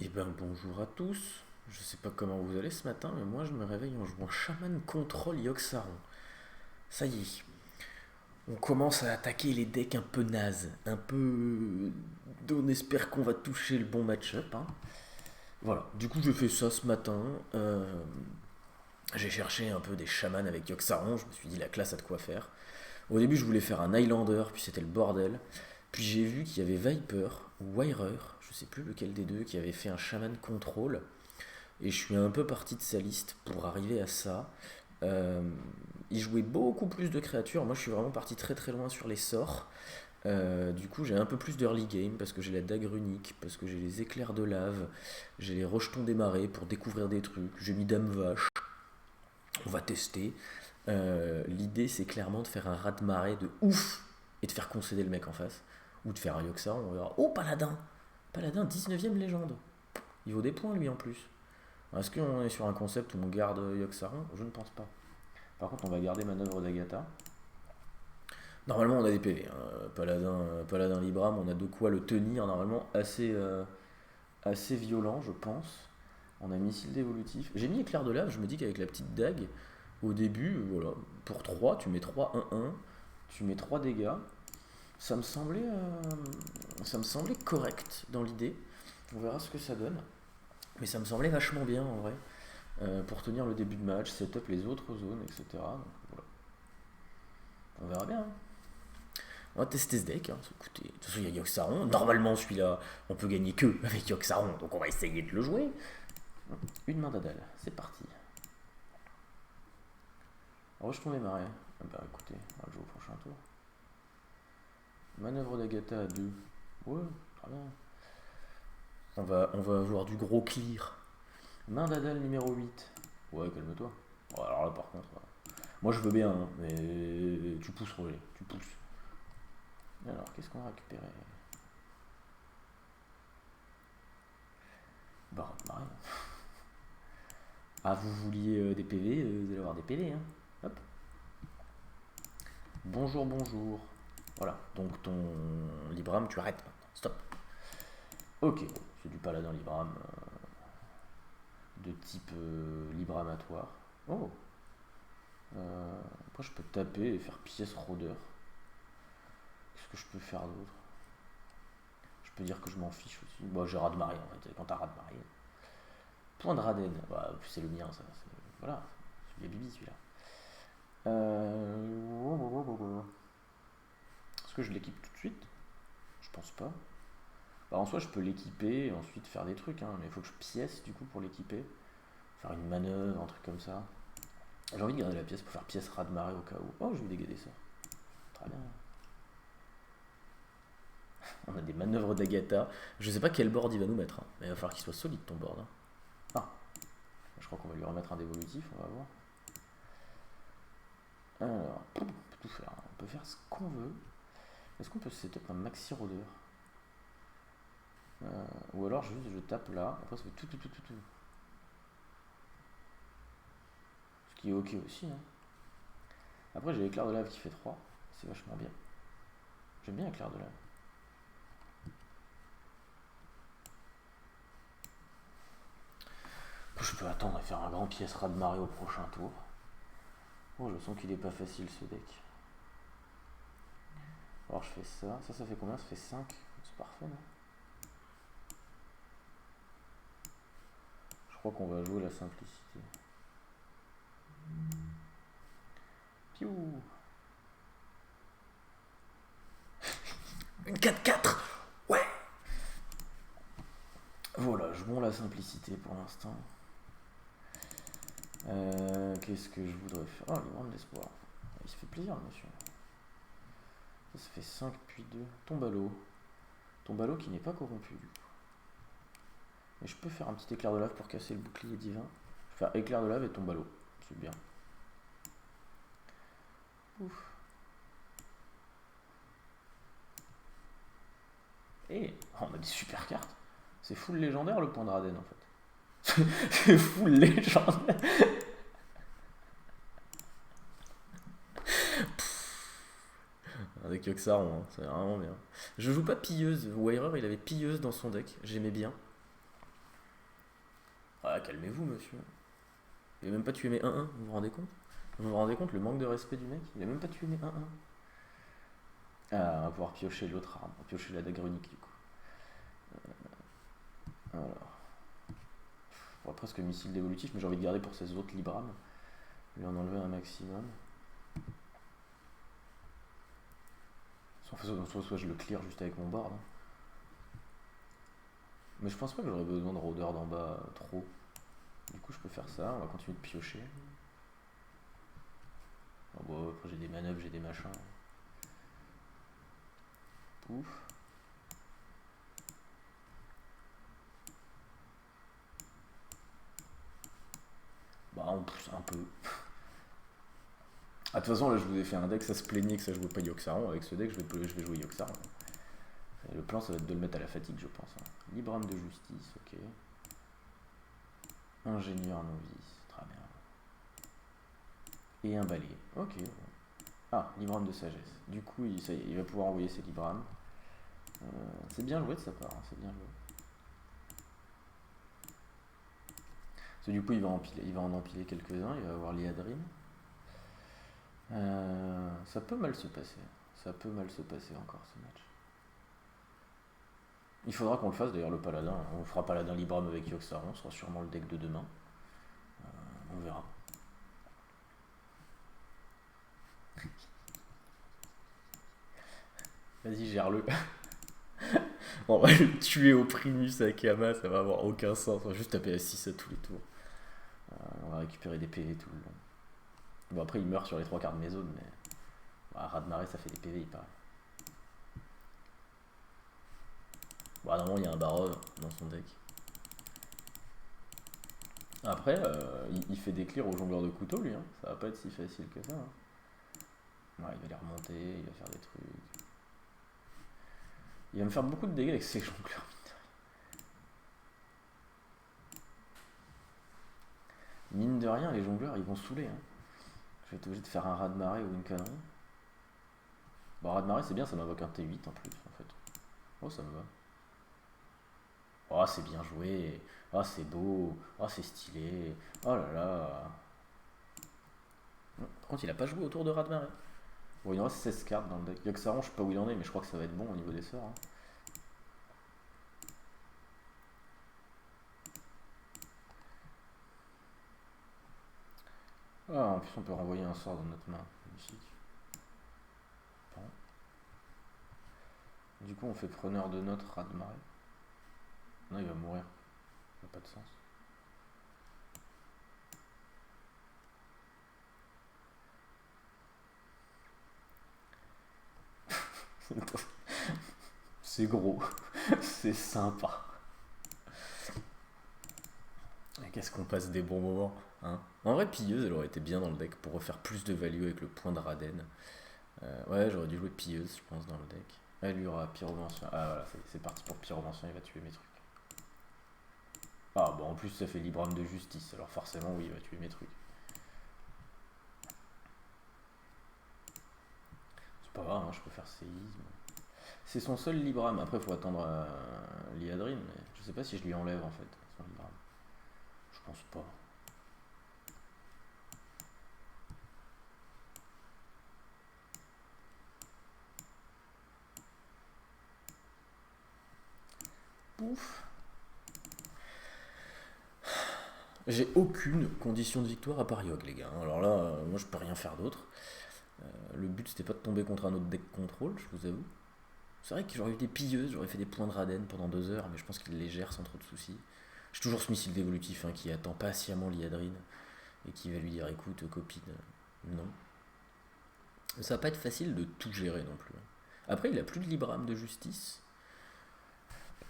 Eh ben bonjour à tous. Je sais pas comment vous allez ce matin, mais moi je me réveille en jouant Shaman Control Yogg-Saron. Ça y est, on commence à attaquer les decks un peu nazes, un peu. On espère qu'on va toucher le bon match-up, hein. Voilà, du coup j'ai fait ça ce matin. J'ai cherché un peu des chamans avec Yogg-Saron, je me suis dit la classe a de quoi faire. Au début je voulais faire un Highlander, puis c'était le bordel. Puis j'ai vu qu'il y avait Viper ou Wirer, je sais plus lequel des deux, qui avait fait un Shaman Control. Et je suis un peu parti de sa liste pour arriver à ça. Euh, il jouait beaucoup plus de créatures. Moi, je suis vraiment parti très très loin sur les sorts. Du coup, j'ai un peu plus d'early game parce que j'ai la dague runique, parce que j'ai les éclairs de lave, j'ai les rejetons des marées pour découvrir des trucs. J'ai mis Dame Vache. On va tester. L'idée, c'est clairement de faire un raz de marée de ouf et de faire concéder le mec en face. Ou de faire un Yoxa, on verra. Oh, Paladin! Paladin, 19ème légende. Il vaut des points lui en plus. Est-ce qu'on est sur un concept où on garde Yogg-Saron? Je ne pense pas. Par contre, on va garder Manœuvre d'Agatha. Normalement, on a des PV, hein. Paladin Libram, on a de quoi le tenir normalement assez violent, je pense. On a Missile d'évolutif. J'ai mis Éclair de lave, je me dis qu'avec la petite dague, au début, voilà, pour 3 tu mets 3 1 1 tu mets 3 dégâts. Ça me semblait correct dans l'idée. On verra ce que ça donne. Mais ça me semblait vachement bien en vrai. Pour tenir le début de match, setup les autres zones, etc. Donc, voilà. On verra bien, hein. On va tester ce deck, hein. Écoutez, de toute façon, il y a Yogg-Saron. Normalement, celui-là, on peut gagner que avec Yogg-Saron, donc on va essayer de le jouer. Une main d'Adal, c'est parti. Rejetons les marais. Ah bah écoutez, on va le jouer au prochain tour. Manœuvre d'Agatha à 2. Ouais, très bien. On va avoir du gros clear. Main d'Adal numéro 8. Ouais, calme-toi. Bon, alors là, par contre, moi je veux bien, hein, mais tu pousses, Roger, tu pousses. Alors, qu'est-ce qu'on va récupérer? Bah, rien. Ah, vous vouliez des PV, vous allez avoir des PV, hein. Hop. Bonjour, bonjour. Voilà, donc ton Libram, tu arrêtes maintenant. Stop. Ok, bon, c'est du paladin Libram de type Libramatoire. Oh, après je peux taper et faire pièce rôdeur. Qu'est-ce que je peux faire d'autre? Je peux dire que je m'en fiche aussi. Bon, j'ai ras de marée en fait, quand t'as ras de marée. Point de Raden. Bah, c'est le mien, ça. Voilà, celui de Bibi, celui-là. Est-ce que je l'équipe tout de suite? Je pense pas. Bah, en soi, je peux l'équiper et ensuite faire des trucs, hein, mais il faut que je pièce du coup pour l'équiper. Faire une manœuvre, un truc comme ça. J'ai envie de garder la pièce pour faire pièce raz de marée au cas où. Oh, je vais dégager ça. Très bien. On a des manœuvres d'Agatha. Je sais pas quel board il va nous mettre, hein, mais il va falloir qu'il soit solide ton board, hein. Ah, je crois qu'on va lui remettre un dévolutif, on va voir. Alors, on peut tout faire, hein. On peut faire ce qu'on veut. Est-ce qu'on peut setup un maxi rôdeur? Ou alors juste je tape là, après ça fait tout. Ce qui est ok aussi, hein. Après j'ai l'éclair de lave qui fait 3, c'est vachement bien. J'aime bien l'éclair de lave. Je peux attendre et faire un grand pièce raz de marée au prochain tour. Oh, je sens qu'il est pas facile ce deck. Alors je fais ça. Ça fait combien? Ça fait 5. C'est parfait, non? Je crois qu'on va jouer la simplicité. Piou. Une 4-4. Ouais. Voilà, jouons la simplicité pour l'instant. Qu'est-ce que je voudrais faire? Oh, les grandes d'espoir. Il se fait plaisir, le monsieur. Ça fait 5 puis 2. Tombalo. Tombalo qui n'est pas corrompu, du coup. Mais je peux faire un petit éclair de lave pour casser le bouclier divin. Je vais faire éclair de lave et tombalo. C'est bien. Ouf. Et on a des super cartes. C'est full légendaire le point de Raden en fait. C'est full légendaire. Avec Yogg-Saron, hein, c'est vraiment bien. Je joue pas pilleuse. Wairer il avait pilleuse dans son deck, j'aimais bien. Ah, calmez-vous, monsieur. Il a même pas tué mes 1-1, vous vous rendez compte? Vous vous rendez compte le manque de respect du mec? Il a même pas tué mes 1-1. Ah, on va pouvoir piocher l'autre arme, on va piocher la dague runique du coup. Alors, on va presque missile dévolutif, mais j'ai envie de garder pour ces autres Librames. Lui en enlever un maximum. Soit je le clear juste avec mon board. Hein. Mais je pense pas que j'aurais besoin de rôdeur d'en bas trop. Du coup je peux faire ça, on va continuer de piocher. Oh bon, après j'ai des manœuvres, j'ai des machins. Pouf. Bah on pousse un peu. Ah, de toute façon là je vous ai fait un deck, ça se plaignait que ça jouait pas Yogg-Saron. Avec ce deck je vais jouer Yogg-Saron. Le plan ça va être de le mettre à la fatigue je pense. Hein. Librame de justice, ok. Ingénieur novice, très bien. Et un balai, ok. Ah, Librame de sagesse. Du coup il va pouvoir envoyer ses Librames. C'est bien joué de sa part, hein, c'est bien joué. Parce que du coup il va en empiler quelques-uns, il va avoir Liadrine. Ça peut mal se passer. Ça peut mal se passer encore ce match. Il faudra qu'on le fasse d'ailleurs le paladin. On fera paladin Librame avec Yogg-Saron, ce sera sûrement le deck de demain. On verra. Vas-y, gère-le. On va le tuer au Primus Akama, ça va avoir aucun sens. On va juste taper à 6 à tous les tours. On va récupérer des PV tout le long. Bon, après, il meurt sur les 3 quarts de mes zones, mais. Bah, raz de marée, ça fait des PV, il paraît. Bon, normalement, il y a un Barov dans son deck. Après, il fait des clears au jongleur de couteau, lui. Hein. Ça va pas être si facile que ça. Hein. Ouais, il va les remonter, il va faire des trucs. Il va me faire beaucoup de dégâts avec ses jongleurs. Mine de rien, les jongleurs, ils vont saouler. Hein. Je vais être obligé de faire un raz de marée ou une connerie. Bon, raz de marée, c'est bien, ça m'invoque un T8 en plus, en fait. Oh, ça me va. Oh, c'est bien joué. Oh, c'est beau. Oh, c'est stylé. Oh là là. Par contre, il a pas joué autour de raz de marée. Bon, il en reste 16 cartes dans le deck. Yogg-Saron, je sais pas où il en est, mais je crois que ça va être bon au niveau des sorts. Hein. Ah, en plus, on peut renvoyer un sort dans notre main. Magnifique. Bon. Du coup, on fait preneur de notes, raz de marée. Non, il va mourir. Ça n'a pas de sens. C'est gros. C'est sympa. Qu'est-ce qu'on passe des bons moments, hein. En vrai, Pilleuse, elle aurait été bien dans le deck pour refaire plus de value avec le point de Raden. Ouais, j'aurais dû jouer Pilleuse, je pense, dans le deck. Ah, lui aura Pyromancien. Ah, voilà, c'est parti pour Pyromancien, il va tuer mes trucs. Ah, bon, en plus, ça fait Librame de justice, alors forcément, oui, il va tuer mes trucs. C'est pas grave, hein, je peux faire séisme. C'est son seul Librame. Après, il faut attendre Liadrine, mais je sais pas si je lui enlève en fait son Librame. Je pense pas. Pouf. J'ai aucune condition de victoire à part Yogg, les gars. Alors là, moi je peux rien faire d'autre. Le but c'était pas de tomber contre un autre deck contrôle, je vous avoue. C'est vrai que j'aurais eu des pilleuses, j'aurais fait des points de Raden pendant 2 heures, mais je pense qu'il les gère sans trop de soucis. J'ai toujours ce missile d'évolutif hein, qui attend patiemment Liadrine et qui va lui dire écoute copine, non. Ça va pas être facile de tout gérer non plus. Après il a plus de Librame de justice.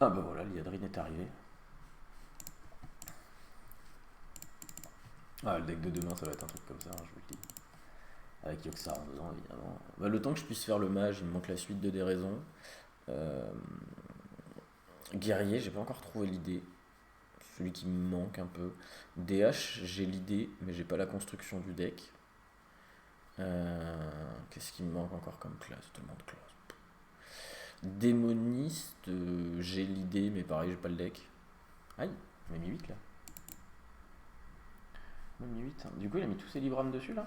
Ah bah voilà, Liadrine est arrivé. Ah le deck de demain ça va être un truc comme ça, hein, je vous le dis. Avec Yogg-Saron dedans évidemment. Bah, le temps que je puisse faire le mage, il me manque la suite de déraison. Guerrier, j'ai pas encore trouvé l'idée. Celui qui me manque un peu. DH, j'ai l'idée, mais j'ai pas la construction du deck. Qu'est-ce qui me manque encore comme classe? Tellement de classes. Démoniste, j'ai l'idée, mais pareil, j'ai pas le deck. Aïe, on m'a mis 8 là. même 8. Du coup, il a mis tous ses librames dessus là.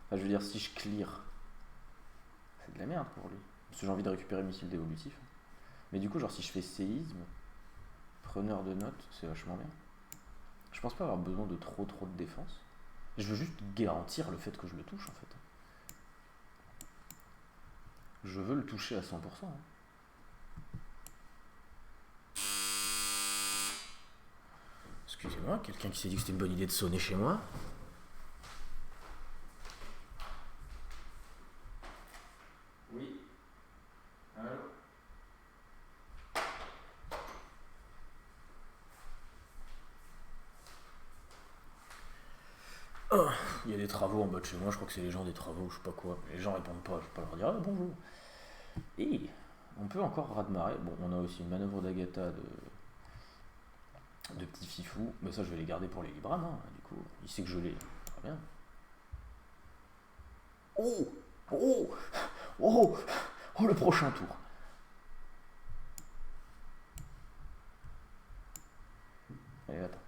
Enfin, je veux dire, si je clear, c'est de la merde pour lui. Parce que j'ai envie de récupérer missile d'évolutif. Mais du coup, genre, si je fais séisme, preneur de notes, c'est vachement bien. Je pense pas avoir besoin de trop de défense. Je veux juste garantir le fait que je le touche en fait. Je veux le toucher à 100%. Excusez-moi, quelqu'un qui s'est dit que c'était une bonne idée de sonner chez moi? Oui. Allô? Oh, il y a des travaux en bas de chez moi, je crois que c'est les gens des travaux, je sais pas quoi. Les gens répondent pas, je vais pas leur dire bonjour. Et on peut encore raz-de-marée. Bon, on a aussi une manœuvre d'Agatha de petits fifous, mais ça je vais les garder pour les Librames, hein. Du coup, il sait que je l'ai. Très bien. Oh Oh Oh Oh, le prochain tour. Allez, attends.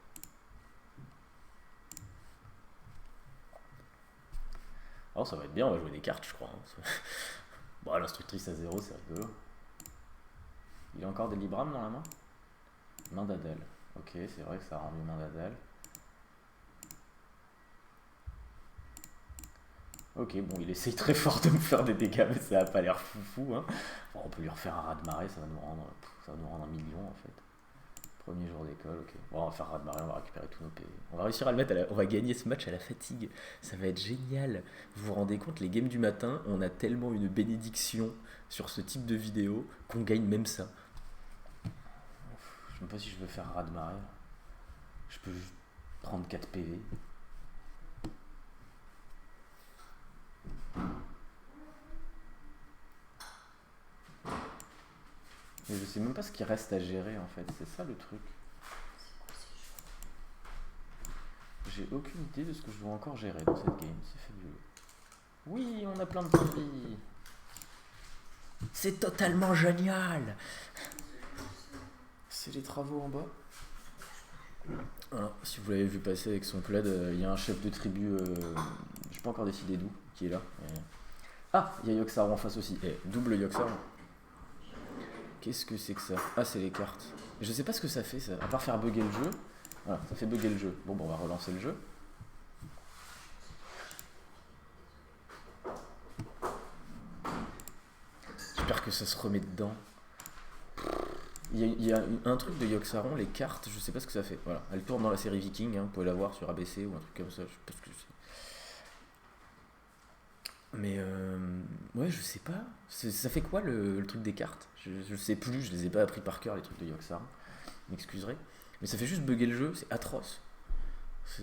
Alors ça va être bien, on va jouer des cartes, je crois, hein. Bon, l'instructrice à 0, c'est rigolo. Il a encore des Librames dans la main? Main d'Adèle. Ok, c'est vrai que ça rend mieux main d'Adèle. Ok, bon, il essaye très fort de me faire des dégâts, mais ça a pas l'air foufou, hein. Bon, on peut lui refaire un raz-de-marée, ça va nous rendre 1 million en fait. Premier jour d'école, ok. Bon, on va faire raz-de-marée, on va récupérer tous nos PV. On va réussir à le mettre, on va gagner ce match à la fatigue. Ça va être génial. Vous vous rendez compte, les games du matin, on a tellement une bénédiction sur ce type de vidéo qu'on gagne même ça. Je sais même pas si je veux faire raz-de-marée. Je peux juste prendre 4 PV. Mais je sais même pas ce qui reste à gérer en fait, c'est ça le truc. J'ai aucune idée de ce que je dois encore gérer dans cette game, c'est fabuleux. Oui, on a plein de points de vie. C'est totalement génial. C'est les travaux en bas. Alors, si vous l'avez vu passer avec son plaid, il y a un chef de tribu, j'ai pas encore décidé d'où, qui est là. Ah, il y a Yogg-Saron en face aussi. Double Yogg-Saron. Qu'est-ce que c'est que ça? Ah, c'est les cartes. Je sais pas ce que ça fait ça, à part faire bugger le jeu. Voilà, ça fait bugger le jeu. Bon, on va relancer le jeu. J'espère que ça se remet dedans. Il y a un truc de Yogg-Saron, les cartes, je sais pas ce que ça fait. Voilà, elle tourne dans la série Viking, hein, vous pouvez la voir sur ABC ou un truc comme ça, je sais pas ce que c'est. Mais ouais, je sais pas. Ça fait quoi le truc des cartes? Je sais plus, je les ai pas appris par cœur les trucs de Yogg-Saron. M'excuserez. Mais ça fait juste bugger le jeu, c'est atroce. C'est.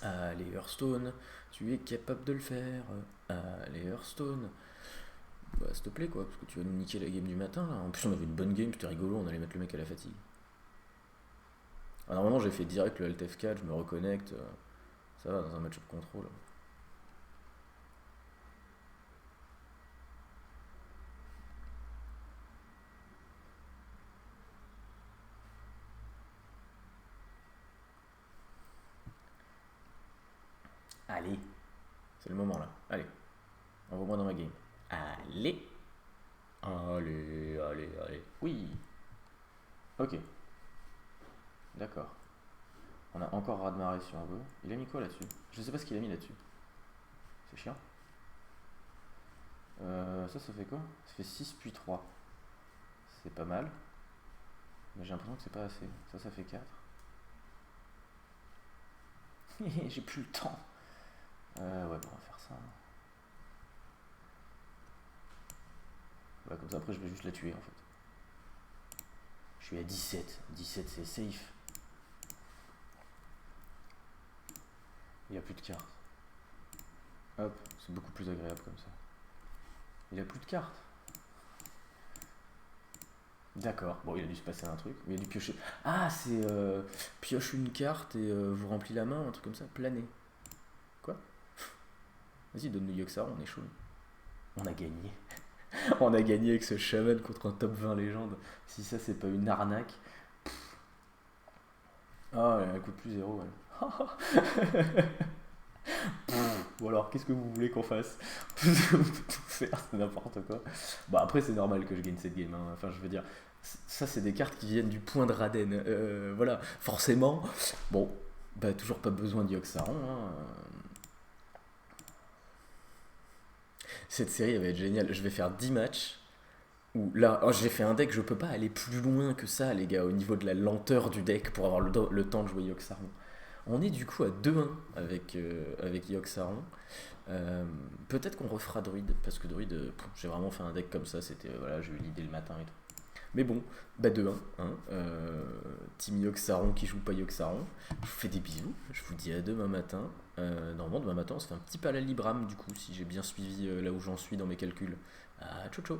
Allez Hearthstone, tu es capable de le faire. Allez Hearthstone. Bah s'il te plaît quoi, parce que tu vas nous niquer la game du matin là. En plus on avait une bonne game, c'était rigolo, on allait mettre le mec à la fatigue. Normalement j'ai fait direct le Alt F4, je me reconnecte. Ça va dans un match-up contrôle. Allez, c'est le moment là. Allez, envoie-moi dans ma game. Allez. Allez. Oui. Ok. D'accord. On a encore raz-de-marée si on veut. Il a mis quoi là-dessus? Je sais pas ce qu'il a mis là-dessus. C'est chiant. Ça fait quoi? Ça fait 6 puis 3. C'est pas mal. Mais j'ai l'impression que c'est pas assez. Ça fait 4. J'ai plus le temps. Ouais, bon, on va faire ça. Ouais, comme ça après je vais juste la tuer en fait. Je suis à 17. 17 c'est safe. Il n'y a plus de cartes. Hop, c'est beaucoup plus agréable comme ça. Il a plus de cartes. D'accord, bon il a dû se passer un truc. Il a dû piocher. Ah c'est pioche une carte et vous remplit la main, un truc comme ça. Planer. Quoi? Vas-y donne-nous Yogg-Saron, on est chaud. On a gagné. On a gagné avec ce chaman contre un top 20 légende. Si ça, c'est pas une arnaque. Ah, elle coûte plus zéro, ouais. Ou alors, qu'est-ce que vous voulez qu'on fasse? On peut tout faire, c'est n'importe quoi. Bon, après, c'est normal que je gagne cette game, hein. Enfin, je veux dire, ça, c'est des cartes qui viennent du point de Raden. Voilà, forcément. Bon, bah, toujours pas besoin d'Yogg-Saron, hein. Cette série, elle va être géniale. Je vais faire 10 matchs. Où là, oh, j'ai fait un deck, je peux pas aller plus loin que ça, les gars, au niveau de la lenteur du deck pour avoir le temps de jouer Yogg-Saron. On est du coup à 2-1 avec Yogg-Saron. Peut-être qu'on refera Druid, parce que Druid, j'ai vraiment fait un deck comme ça, c'était, voilà, j'ai eu l'idée le matin et tout. Mais bon, bah 2-1, hein, Team Yogg-Saron qui joue pas Yogg-Saron. Je vous fais des bisous, je vous dis à demain matin. Normalement, demain matin, on se fait un petit peu à la Libram, du coup, si j'ai bien suivi là où j'en suis dans mes calculs. Ciao ciao.